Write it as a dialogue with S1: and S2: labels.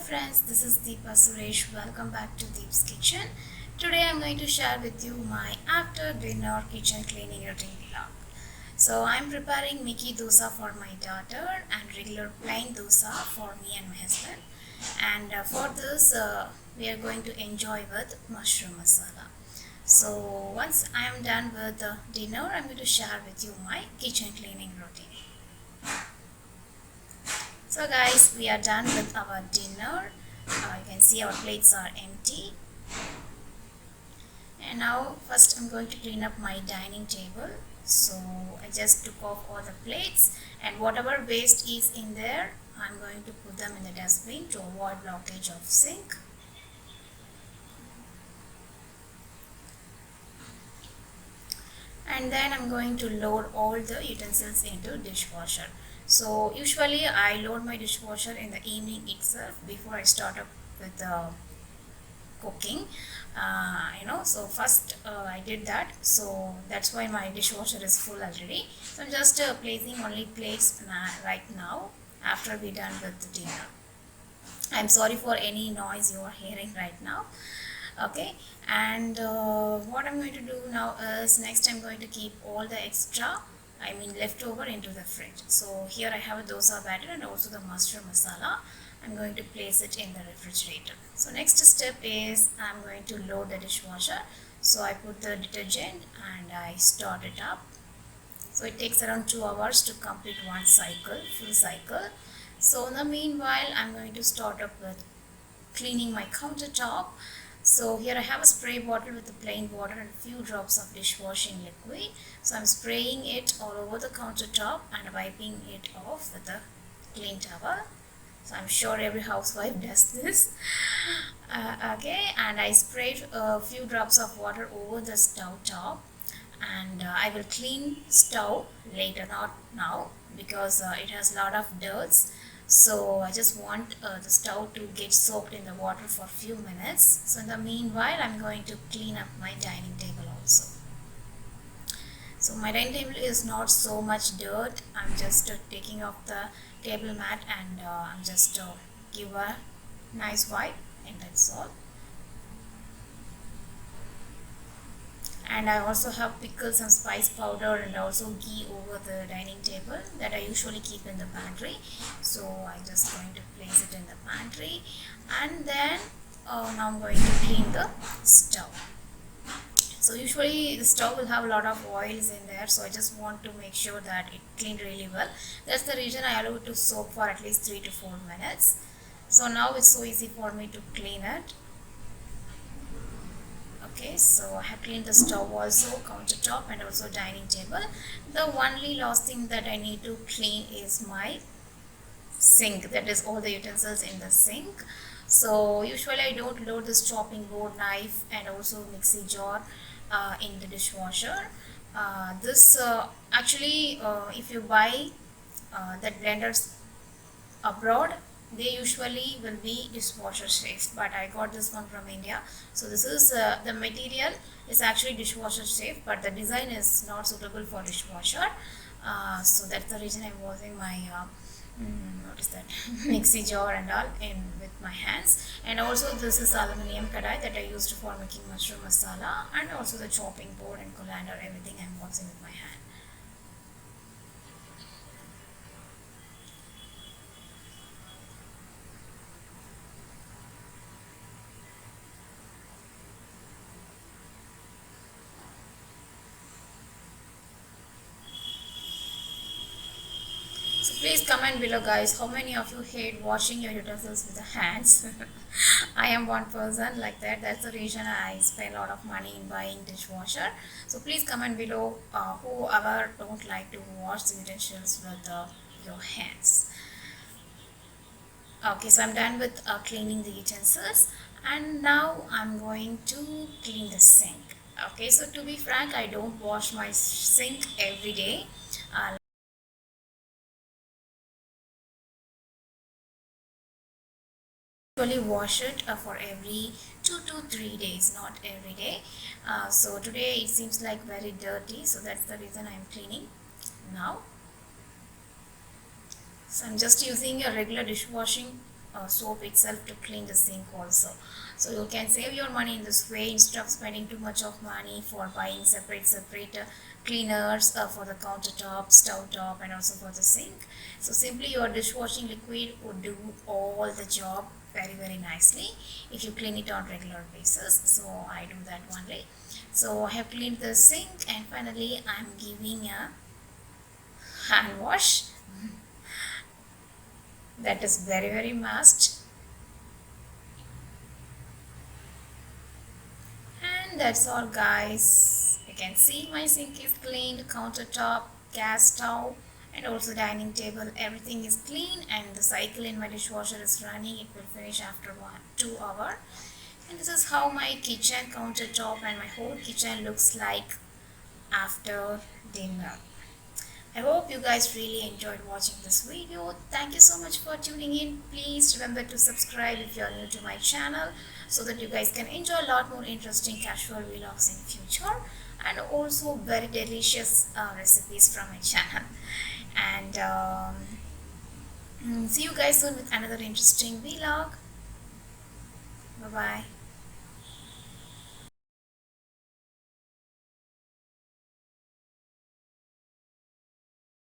S1: friends, this is Deepa Suresh. Welcome back to Deep's Kitchen. Today I'm going to share with you my after dinner kitchen cleaning routine vlog. So I'm preparing Mickey dosa for my daughter and regular plain dosa for me and my husband. And for this we are going to enjoy with mushroom masala. So once I am done with the dinner, I'm going to share with you my kitchen cleaning routine. So guys, we are done with our dinner. You can see our plates are empty. And now first I'm going to clean up my dining table. So I just took off all the plates and whatever waste is in there, I'm going to put them in the dustbin to avoid blockage of sink. And then I'm going to load all the utensils into dishwasher. So usually I load my dishwasher in the evening itself before I start up with the cooking. So first I did that, so that's why my dishwasher is full already. So I'm just placing only plates right now after we're done with the dinner. I'm sorry for any noise you are hearing right now. Okay, and what I'm going to do now is next I'm going to keep all the extra, leftover, into the fridge. So here I have a dosa batter and also the mushroom masala. I'm going to place it in the refrigerator. So next step is I'm going to load the dishwasher. So I put the detergent and I start it up. So it takes around 2 hours to complete one cycle, full cycle. So in the meanwhile, I'm going to start up with cleaning my countertop. So here I have a spray bottle with the plain water and a few drops of dishwashing liquid. So I'm spraying it all over the countertop and wiping it off with a clean towel. So I'm sure every housewife does this. Okay, and I sprayed a few drops of water over the stove top, and I will clean stove later, not now, because it has a lot of dirts. So I just want the stove to get soaked in the water for a few minutes. So in the meanwhile, I'm going to clean up my dining table also. So my dining table is not so much dirt. I'm just taking off the table mat and I'm just give a nice wipe, and that's all. And I also have pickles and spice powder and also ghee over the dining table that I usually keep in the pantry. So I'm just going to place it in the pantry, and then now I'm going to clean the stove. So usually the stove will have a lot of oils in there, so I just want to make sure that it cleaned really well. That's the reason I allow it to soak for at least 3 to 4 minutes. So now it's so easy for me to clean it. Okay, so I have cleaned the stove also, countertop, and also dining table. The only last thing that I need to clean is my sink, that is all the utensils in the sink. So usually I don't load this chopping board, knife, and also mixie jar in the dishwasher. If you buy that blenders abroad, they usually will be dishwasher safe, but I got this one from India. So this is the material is actually dishwasher safe, but the design is not suitable for dishwasher. So that's the reason I'm using my mixie jar and all in with my hands. And also this is aluminium kadai that I used for making mushroom masala, and also the chopping board and colander, everything I'm using with my hand. So please comment below guys, how many of you hate washing your utensils with the hands? I am one person like that. That's the reason I spend a lot of money in buying dishwasher. So please comment below whoever don't like to wash the utensils with your hands. Okay, so I'm done with cleaning the utensils, and now I'm going to clean the sink. Okay, so to be frank, I don't wash my sink every day. Usually wash it for every 2 to 3 days, not every day. So today it seems like very dirty, so that's the reason I'm cleaning now. So I'm just using a regular dishwashing soap itself to clean the sink also. So you can save your money in this way instead of spending too much of money for buying separate cleaners for the countertop, stove top, and also for the sink. So simply your dishwashing liquid would do all the job very nicely if you clean it on regular basis. So I do that only. So I have cleaned the sink, and finally I'm giving a hand wash. That is very must. And that's all, guys. You can see my sink is cleaned, countertop, gas stove, and also dining table. Everything is clean, and the cycle in my dishwasher is running. It will finish after 2 hours. And this is how my kitchen countertop and my whole kitchen looks like after dinner. I hope you guys really enjoyed watching this video. Thank you so much for tuning in. Please remember to subscribe if you are new to my channel, so that you guys can enjoy a lot more interesting casual vlogs in future, and also very delicious recipes from my channel. And see you guys soon with another interesting vlog. Bye bye.